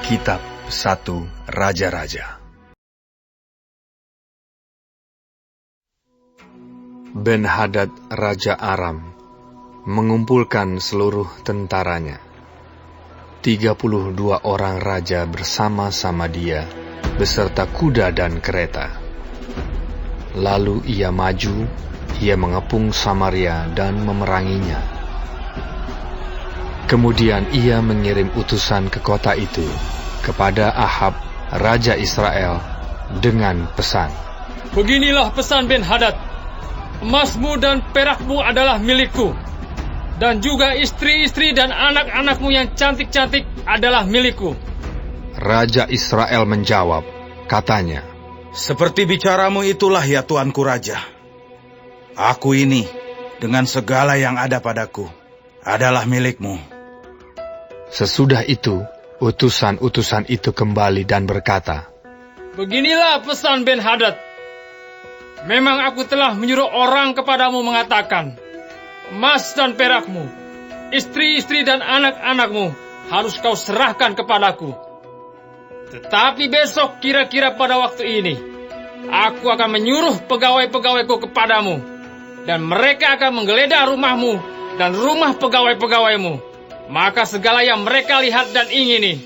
Kitab 1 Raja-Raja. Ben-Hadad Raja Aram mengumpulkan seluruh tentaranya. 32 orang raja bersama-sama dia, beserta kuda dan kereta. Lalu ia maju, ia mengepung Samaria dan memeranginya. Kemudian ia mengirim utusan ke kota itu, kepada Ahab, Raja Israel, dengan pesan. Beginilah pesan Ben-Hadad, emasmu dan perakmu adalah milikku, dan juga istri-istri dan anak-anakmu yang cantik-cantik adalah milikku. Raja Israel menjawab, katanya, seperti bicaramu itulah ya tuanku raja. Aku ini, dengan segala yang ada padaku, adalah milikmu. Sesudah itu, utusan-utusan itu kembali dan berkata, beginilah pesan Ben-Hadad. Memang aku telah menyuruh orang kepadamu mengatakan, emas dan perakmu, istri-istri dan anak-anakmu harus kau serahkan kepadaku. Tetapi besok kira-kira pada waktu ini, aku akan menyuruh pegawai-pegawaiku kepadamu, dan mereka akan menggeledah rumahmu dan rumah pegawai-pegawaimu. Maka segala yang mereka lihat dan ingini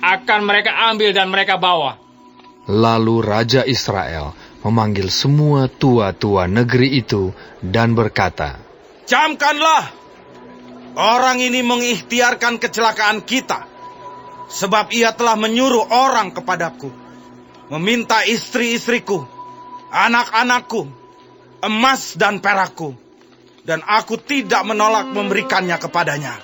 akan mereka ambil dan mereka bawa. Lalu Raja Israel memanggil semua tua-tua negeri itu dan berkata, camkanlah! Orang ini mengikhtiarkan kecelakaan kita, sebab ia telah menyuruh orang kepadaku, meminta istri-istriku, anak-anakku, emas dan perakku, dan aku tidak menolak memberikannya kepadanya.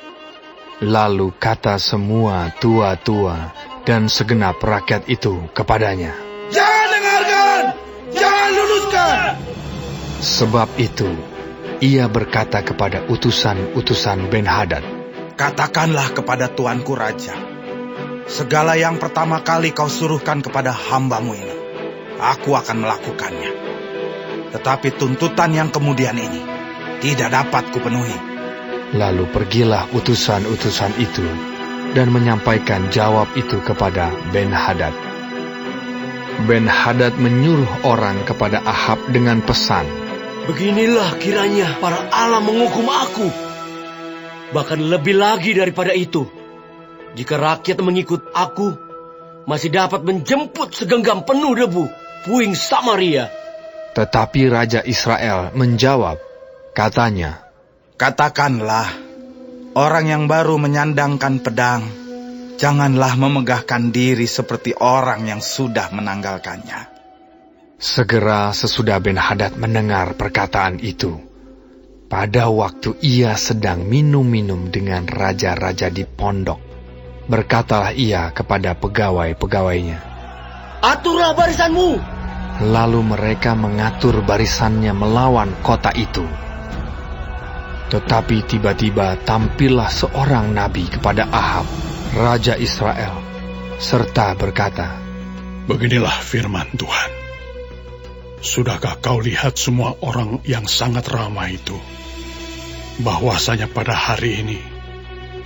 Lalu kata semua tua-tua dan segenap rakyat itu kepadanya, jangan dengarkan, jangan luluskan. Sebab itu, ia berkata kepada utusan-utusan Ben-Hadad, katakanlah kepada tuanku raja, segala yang pertama kali kau suruhkan kepada hambamu ini, aku akan melakukannya. Tetapi tuntutan yang kemudian ini tidak dapat kupenuhi. Lalu pergilah utusan-utusan itu dan menyampaikan jawab itu kepada Ben-Hadad. Ben-Hadad menyuruh orang kepada Ahab dengan pesan, beginilah kiranya para Allah menghukum aku. Bahkan lebih lagi daripada itu, jika rakyat mengikut aku, masih dapat menjemput segenggam penuh debu puing Samaria. Tetapi Raja Israel menjawab, katanya, katakanlah, orang yang baru menyandangkan pedang, janganlah memegahkan diri seperti orang yang sudah menanggalkannya. Segera sesudah Ben-Hadad mendengar perkataan itu, pada waktu ia sedang minum-minum dengan raja-raja di pondok, berkatalah ia kepada pegawai-pegawainya, aturlah barisanmu. Lalu mereka mengatur barisannya melawan kota itu. Tetapi tiba-tiba tampillah seorang nabi kepada Ahab, Raja Israel, serta berkata, beginilah firman Tuhan. Sudahkah kau lihat semua orang yang sangat ramai itu? Bahwasanya pada hari ini,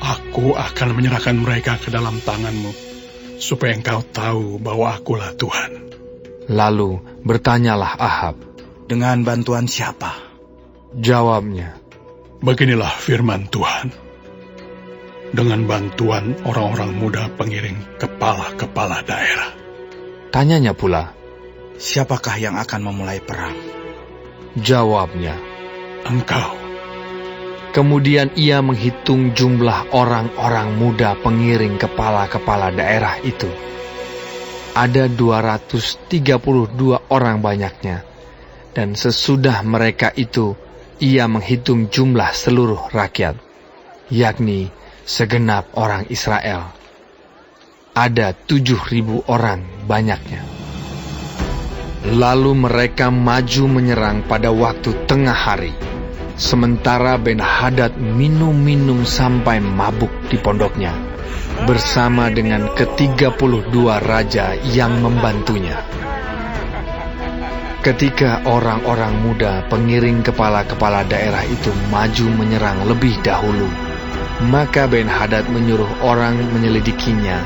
aku akan menyerahkan mereka ke dalam tanganmu, supaya engkau tahu bahwa akulah Tuhan. Lalu bertanyalah Ahab, dengan bantuan siapa? Jawabnya, beginilah firman Tuhan. Dengan bantuan orang-orang muda pengiring kepala-kepala daerah. Tanyanya pula, siapakah yang akan memulai perang? Jawabnya, engkau. Kemudian ia menghitung jumlah orang-orang muda pengiring kepala-kepala daerah itu. Ada 232 orang banyaknya, dan sesudah mereka itu, ia menghitung jumlah seluruh rakyat, yakni segenap orang Israel. Ada 7.000 orang banyaknya. Lalu mereka maju menyerang pada waktu tengah hari, sementara Ben-Hadad minum-minum sampai mabuk di pondoknya, bersama dengan ke-32 raja yang membantunya. Ketika orang-orang muda pengiring kepala-kepala daerah itu maju menyerang lebih dahulu, maka Ben-Hadad menyuruh orang menyelidikinya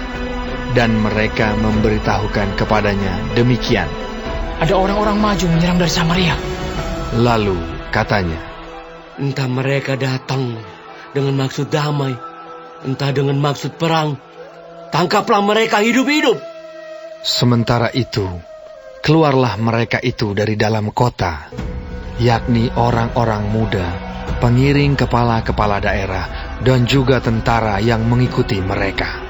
dan mereka memberitahukan kepadanya demikian. Ada orang-orang maju menyerang dari Samaria. Lalu katanya, Entah mereka datang dengan maksud damai, entah dengan maksud perang. Tangkaplah mereka hidup-hidup. sementara itu keluarlah mereka itu dari dalam kota, yakni orang-orang muda, pengiring kepala-kepala daerah, dan juga tentara yang mengikuti mereka.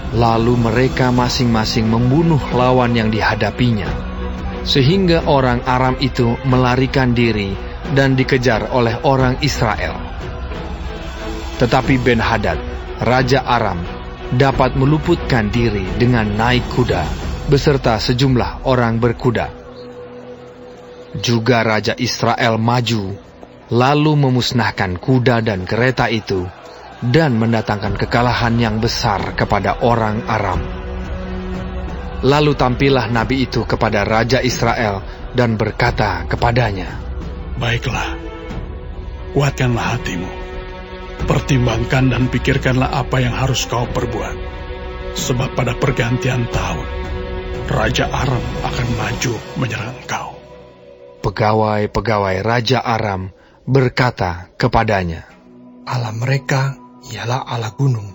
Lalu mereka masing-masing membunuh lawan yang dihadapinya, sehingga orang Aram itu melarikan diri dan dikejar oleh orang Israel. Tetapi Ben-Hadad, Raja Aram, dapat meluputkan diri dengan naik kuda, beserta sejumlah orang berkuda. Juga Raja Israel maju, lalu memusnahkan kuda dan kereta itu, dan mendatangkan kekalahan yang besar kepada orang Aram. Lalu tampillah nabi itu kepada Raja Israel dan berkata kepadanya, Baiklah, kuatkanlah hatimu. Pertimbangkan dan pikirkanlah apa yang harus kau perbuat. Sebab pada pergantian tahun, Raja Aram akan maju menyerang kau. Pegawai-pegawai Raja Aram berkata kepadanya, Allah mereka ialah Allah gunung.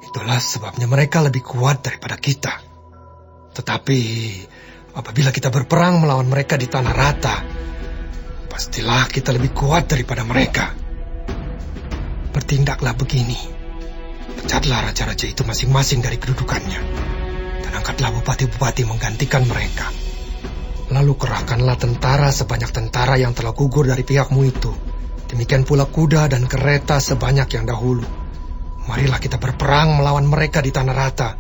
Itulah sebabnya mereka lebih kuat daripada kita. Tetapi apabila kita berperang melawan mereka di tanah rata, pastilah kita lebih kuat daripada mereka. Bertindaklah begini. Pecatlah raja-raja itu masing-masing dari kedudukannya, dan angkatlah bupati-bupati menggantikan mereka. Lalu kerahkanlah tentara sebanyak tentara yang telah gugur dari pihakmu itu. Demikian pula kuda dan kereta sebanyak yang dahulu. Marilah kita berperang melawan mereka di tanah rata.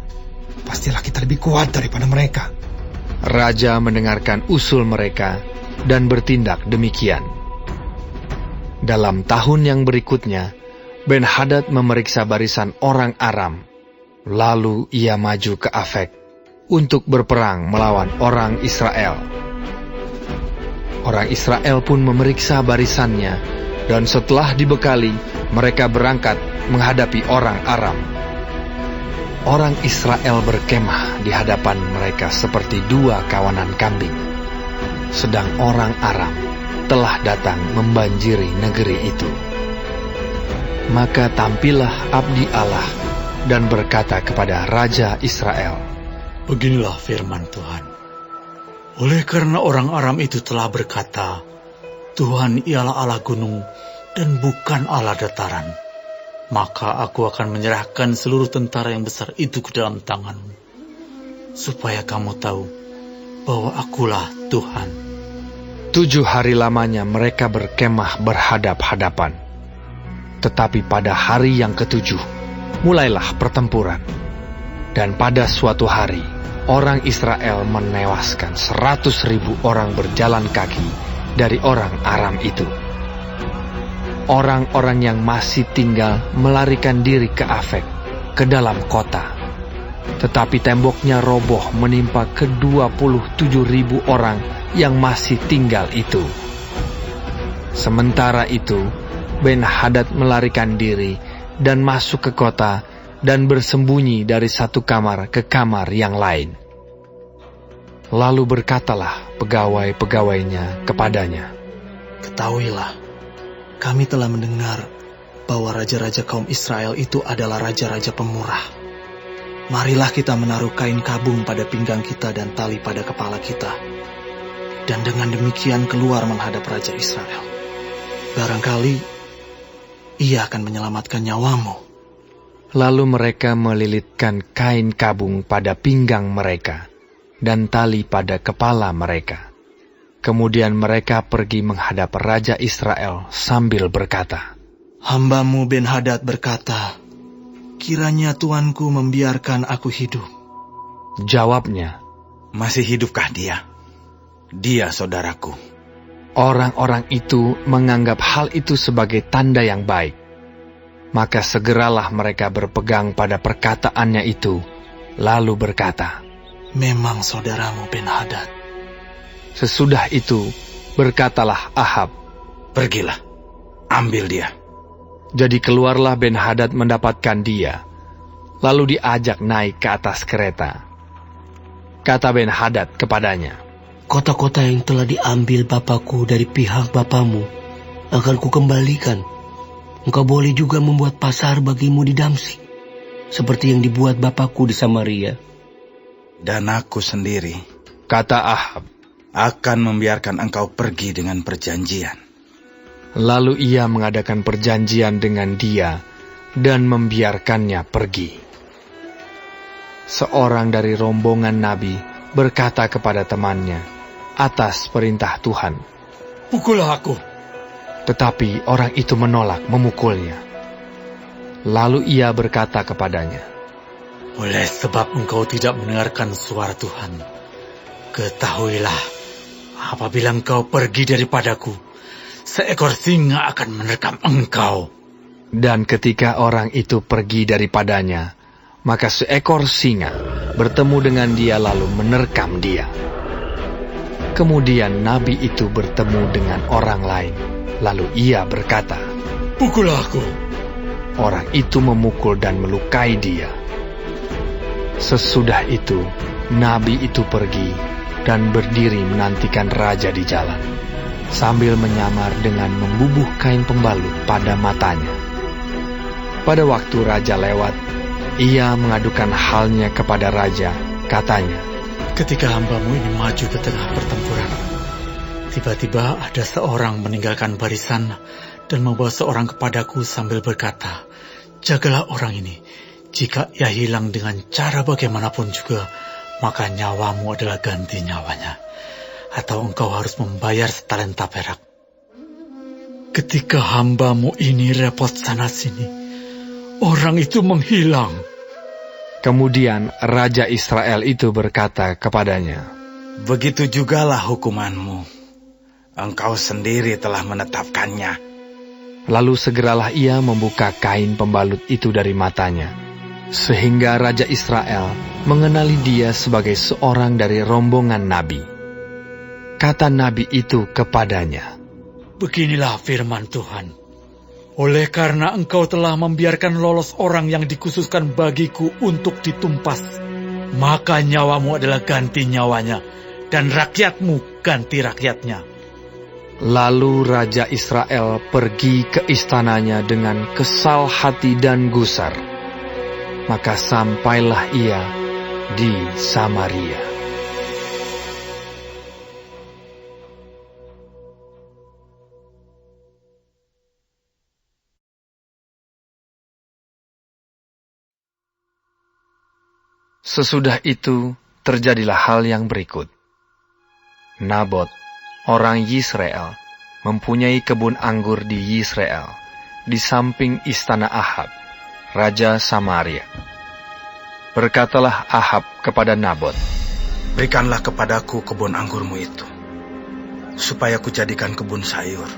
Pastilah kita lebih kuat daripada mereka. Raja mendengarkan usul mereka dan bertindak demikian. Dalam tahun yang berikutnya, Ben-Hadad memeriksa barisan orang Aram. Lalu ia maju ke Afek untuk berperang melawan orang Israel. Orang Israel pun memeriksa barisannya, dan setelah dibekali, mereka berangkat menghadapi orang Aram. Orang Israel berkemah di hadapan mereka seperti dua kawanan kambing, sedang orang Aram telah datang membanjiri negeri itu. Maka tampillah abdi Allah dan berkata kepada Raja Israel, Beginilah firman Tuhan. Oleh karena orang Aram itu telah berkata, Tuhan ialah Allah gunung dan bukan Allah dataran, maka aku akan menyerahkan seluruh tentara yang besar itu ke dalam tanganmu, supaya kamu tahu bahwa akulah Tuhan. 7 hari lamanya mereka berkemah berhadap-hadapan. Tetapi pada hari yang ke-7, mulailah pertempuran. Dan pada suatu hari, orang Israel menewaskan 100.000 orang berjalan kaki dari orang Aram itu. Orang-orang yang masih tinggal melarikan diri ke Afek, ke dalam kota. Tetapi temboknya roboh menimpa ke-27.000 orang yang masih tinggal itu. Sementara itu, Ben-Hadad melarikan diri dan masuk ke kota dan bersembunyi dari satu kamar ke kamar yang lain. Lalu berkatalah pegawai-pegawainya kepadanya, Ketahuilah, kami telah mendengar bahwa raja-raja kaum Israel itu adalah raja-raja pemurah. Marilah kita menaruh kain kabung pada pinggang kita dan tali pada kepala kita, dan dengan demikian keluar menghadap Raja Israel. Barangkali ia akan menyelamatkan nyawamu. Lalu mereka melilitkan kain kabung pada pinggang mereka dan tali pada kepala mereka. Kemudian mereka pergi menghadap Raja Israel sambil berkata, Hambamu Ben-Hadad berkata, kiranya tuanku membiarkan aku hidup. Jawabnya, Masih hidupkah dia? Dia saudaraku. orang-orang itu menganggap hal itu sebagai tanda yang baik. Maka segeralah mereka berpegang pada perkataannya itu, lalu berkata, Memang saudaramu Ben-Hadad. Sesudah itu, berkatalah Ahab, Pergilah, ambil dia. Jadi keluarlah Ben-Hadad mendapatkan dia. lalu diajak naik ke atas kereta. Kata Ben-Hadad kepadanya, Kota-kota yang telah diambil bapakku dari pihak bapamu akan kukembalikan. Engkau boleh juga membuat pasar bagimu di Damsyik, seperti yang dibuat bapakku di Samaria. Dan aku sendiri, kata Ahab, akan membiarkan engkau pergi dengan perjanjian. Lalu ia mengadakan perjanjian dengan dia dan membiarkannya pergi. Seorang dari rombongan nabi berkata kepada temannya atas perintah Tuhan, Pukullah aku. tetapi orang itu menolak memukulnya. Lalu ia berkata kepadanya, Oleh sebab engkau tidak mendengarkan suara Tuhan, ketahuilah, apabila engkau pergi daripadaku, seekor singa akan menerkam engkau. Dan ketika orang itu pergi daripadanya, maka seekor singa bertemu dengan dia lalu menerkam dia. Kemudian nabi itu bertemu dengan orang lain, lalu ia berkata, Pukullah aku. Orang itu memukul dan melukai dia. Sesudah itu, nabi itu pergi dan berdiri menantikan raja di jalan, sambil menyamar dengan membubuh kain pembalut pada matanya. Pada waktu raja lewat, ia mengadukan halnya kepada raja, katanya, Ketika hambamu ini maju ke tengah pertempuran, tiba-tiba ada seorang meninggalkan barisan dan membawa seorang kepadaku sambil berkata, Jagalah orang ini, jika ia hilang dengan cara bagaimanapun juga, maka nyawamu adalah ganti nyawanya, atau engkau harus membayar setalenta perak. Ketika hambamu ini repot sana-sini, orang itu menghilang. Kemudian Raja Israel itu berkata kepadanya, Begitu jugalah hukumanmu. Engkau sendiri telah menetapkannya. Lalu segeralah ia membuka kain pembalut itu dari matanya, sehingga Raja Israel mengenali dia sebagai seorang dari rombongan nabi. Kata nabi itu kepadanya, Beginilah firman Tuhan. Oleh karena engkau telah membiarkan lolos orang yang dikhususkan bagiku untuk ditumpas, maka nyawamu adalah ganti nyawanya, dan rakyatmu ganti rakyatnya. Lalu Raja Israel pergi ke istananya dengan kesal hati dan gusar. Maka sampailah ia di Samaria. Sesudah itu terjadilah hal yang berikut. Nabot, orang Yisrael, mempunyai kebun anggur di Yisrael, di samping istana Ahab, Raja Samaria. Berkatalah Ahab kepada Nabot, Berikanlah kepadaku kebun anggurmu itu, supaya kujadikan kebun sayur,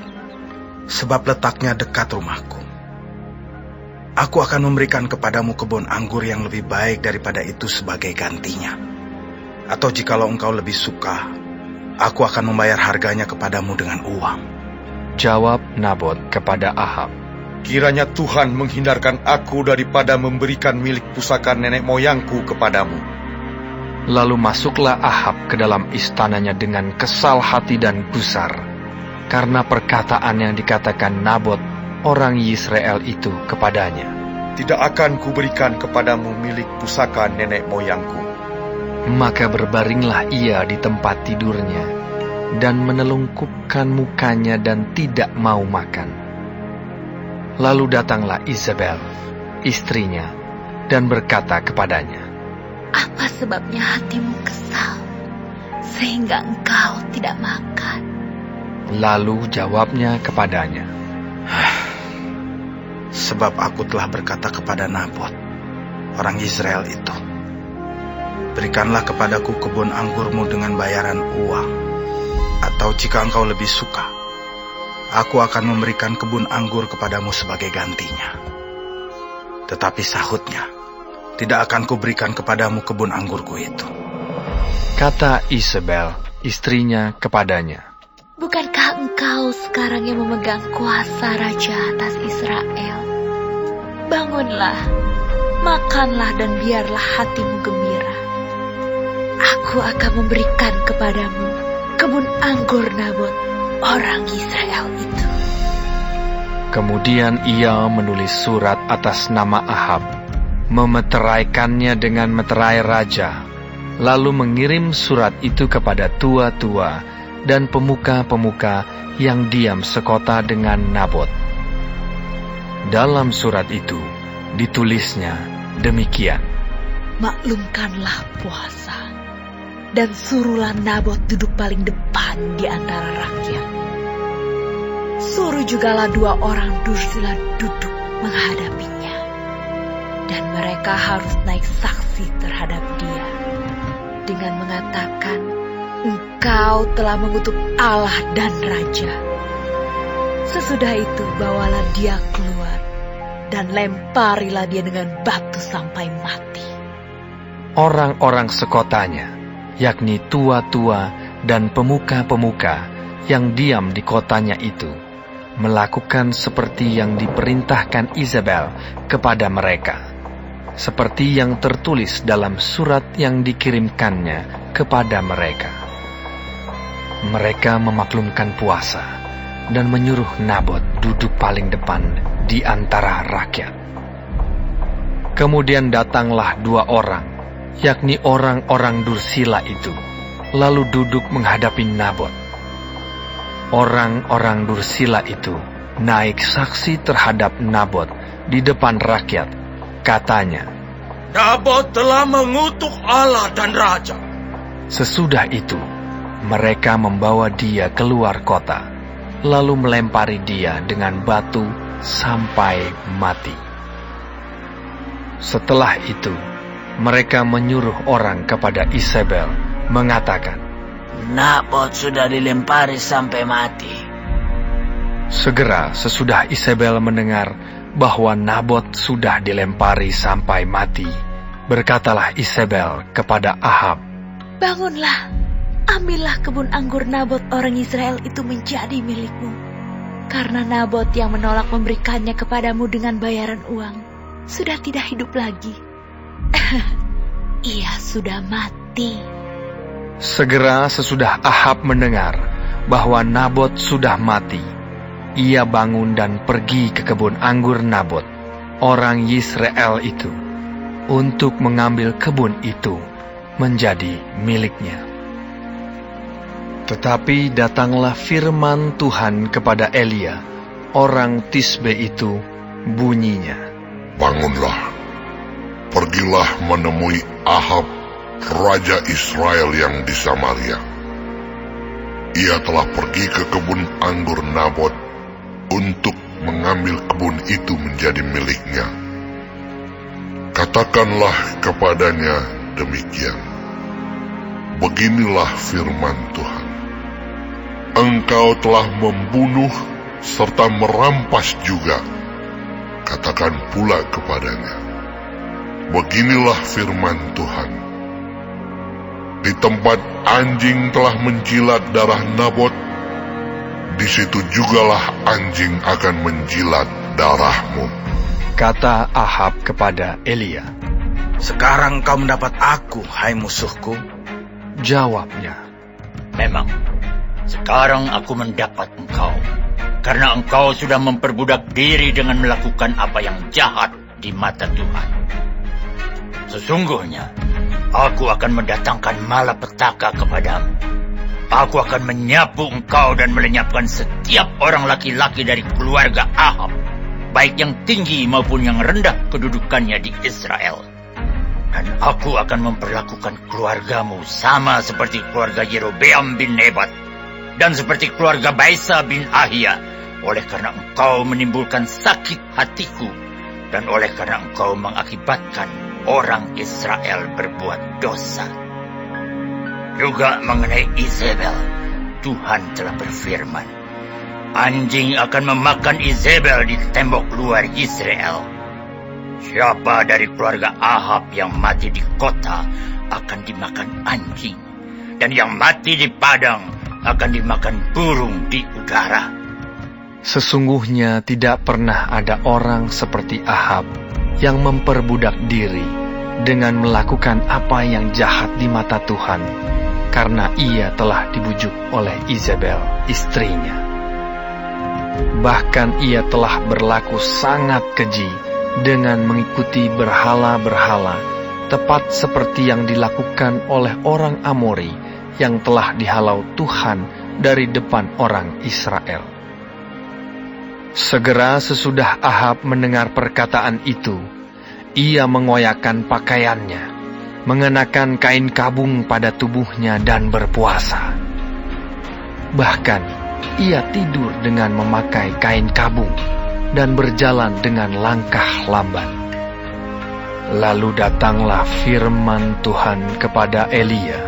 sebab letaknya dekat rumahku. Aku akan memberikan kepadamu kebun anggur yang lebih baik daripada itu sebagai gantinya. Atau jikalau engkau lebih suka, aku akan membayar harganya kepadamu dengan uang. Jawab Nabot kepada Ahab, Kiranya Tuhan menghindarkan aku daripada memberikan milik pusaka nenek moyangku kepadamu. Lalu masuklah Ahab ke dalam istananya dengan kesal hati dan gusar, karena perkataan yang dikatakan Nabot orang Yisrael itu kepadanya. Tidak akan kuberikan kepadamu milik pusaka nenek moyangku. Maka berbaringlah ia di tempat tidurnya, dan menelungkupkan mukanya dan tidak mau makan. Lalu datanglah Isabel, istrinya, dan berkata kepadanya, Apa sebabnya hatimu kesal, sehingga engkau tidak makan? Lalu jawabnya kepadanya, Sebab aku telah berkata kepada Nabot, orang Israel itu, Berikanlah kepadaku kebun anggurmu dengan bayaran uang, atau jika engkau lebih suka, aku akan memberikan kebun anggur kepadamu sebagai gantinya. Tetapi sahutnya, tidak akan kuberikan kepadamu kebun anggurku itu. Kata Isabel, istrinya kepadanya, Bukankah engkau sekarang yang memegang kuasa raja atas Israel? Bangunlah, makanlah dan biarlah hatimu gembira. Aku akan memberikan kepadamu kebun anggur Nabot, orang Israel itu. Kemudian ia menulis surat atas nama Ahab, memeteraikannya dengan meterai raja, lalu mengirim surat itu kepada tua-tua dan pemuka-pemuka yang diam sekota dengan Nabot. Dalam surat itu ditulisnya demikian: Maklumkanlah puasa, dan suruhlah Nabot duduk paling depan di antara rakyat. Suruh jugalah 2 orang dursila duduk menghadapinya, dan mereka harus naik saksi terhadap dia dengan mengatakan, Engkau telah mengutuk Allah dan Raja. Sesudah itu bawalah dia keluar, dan lemparilah dia dengan batu sampai mati. Orang-orang sekotanya, yakni tua-tua dan pemuka-pemuka yang diam di kotanya itu, melakukan seperti yang diperintahkan Izebel kepada mereka, seperti yang tertulis dalam surat yang dikirimkannya kepada mereka. Mereka memaklumkan puasa dan menyuruh Nabot duduk paling depan di antara rakyat. Kemudian datanglah 2 orang, yakni orang-orang dursila itu, lalu duduk menghadapi Nabot. Orang-orang dursila itu naik saksi terhadap Nabot di depan rakyat. Katanya, Nabot telah mengutuk Allah dan Raja. Sesudah itu, mereka membawa dia keluar kota, lalu melempari dia dengan batu sampai mati. Setelah itu, mereka menyuruh orang kepada Izebel, mengatakan, Nabot sudah dilempari sampai mati. Segera sesudah Izebel mendengar bahwa Nabot sudah dilempari sampai mati, berkatalah Izebel kepada Ahab, Bangunlah, ambillah kebun anggur Nabot orang Israel itu menjadi milikmu. Karena Nabot yang menolak memberikannya kepadamu dengan bayaran uang sudah tidak hidup lagi. Ia sudah mati. Segera sesudah Ahab mendengar bahwa Nabot sudah mati, ia bangun dan pergi ke kebun anggur Nabot, orang Yisrael itu, untuk mengambil kebun itu menjadi miliknya. Tetapi datanglah firman Tuhan kepada Elia, orang Tisbe itu, bunyinya, Bangunlah, pergilah menemui Ahab, Raja Israel yang di Samaria. Ia telah pergi ke kebun anggur Nabot untuk mengambil kebun itu menjadi miliknya. Katakanlah kepadanya demikian. Beginilah firman Tuhan. Engkau telah membunuh serta merampas juga. Katakan pula kepadanya. Beginilah firman Tuhan. Di tempat anjing telah menjilat darah Nabot, di situ jugalah anjing akan menjilat darahmu. Kata Ahab kepada Elia, Sekarang kau mendapat aku, hai musuhku. Jawabnya, Memang, sekarang aku mendapat engkau, karena engkau sudah memperbudak diri dengan melakukan apa yang jahat di mata Tuhan. Sesungguhnya, aku akan mendatangkan malapetaka kepadamu. Aku akan menyapu engkau dan melenyapkan setiap orang laki-laki dari keluarga Ahab, baik yang tinggi maupun yang rendah kedudukannya di Israel. Dan aku akan memperlakukan keluargamu sama seperti keluarga Yerobeam bin Nebat, dan seperti keluarga Baisa bin Ahia, oleh karena engkau menimbulkan sakit hatiku, dan oleh karena engkau mengakibatkan orang Israel berbuat dosa. Juga mengenai Izebel, Tuhan telah berfirman, anjing akan memakan Izebel di tembok luar Israel. Siapa dari keluarga Ahab yang mati di kota akan dimakan anjing, dan yang mati di padang akan dimakan burung di udara. Sesungguhnya tidak pernah ada orang seperti Ahab yang memperbudak diri dengan melakukan apa yang jahat di mata Tuhan, karena ia telah dibujuk oleh Izabel, istrinya. Bahkan ia telah berlaku sangat keji dengan mengikuti berhala-berhala, tepat seperti yang dilakukan oleh orang Amori yang telah dihalau Tuhan dari depan orang Israel. Segera sesudah Ahab mendengar perkataan itu, ia mengoyakkan pakaiannya, mengenakan kain kabung pada tubuhnya dan berpuasa. Bahkan, ia tidur dengan memakai kain kabung dan berjalan dengan langkah lamban. Lalu datanglah firman Tuhan kepada Elia,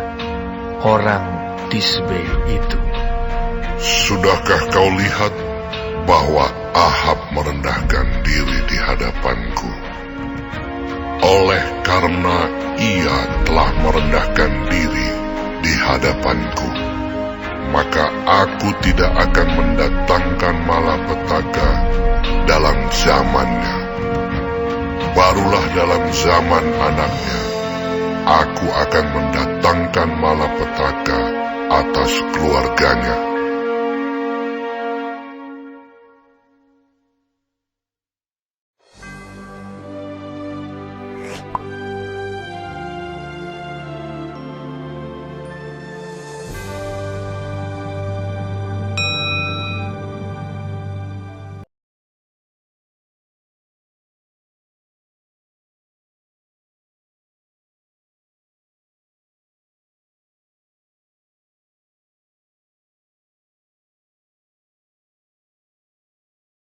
orang Tisbe itu. Sudahkah kau lihat bahwa Ahab merendahkan diri di hadapanku? Oleh karena ia telah merendahkan diri di hadapanku, maka aku tidak akan mendatangkan malapetaka dalam zamannya. Barulah dalam zaman anaknya, aku akan mendatangkan malapetaka atas keluarganya.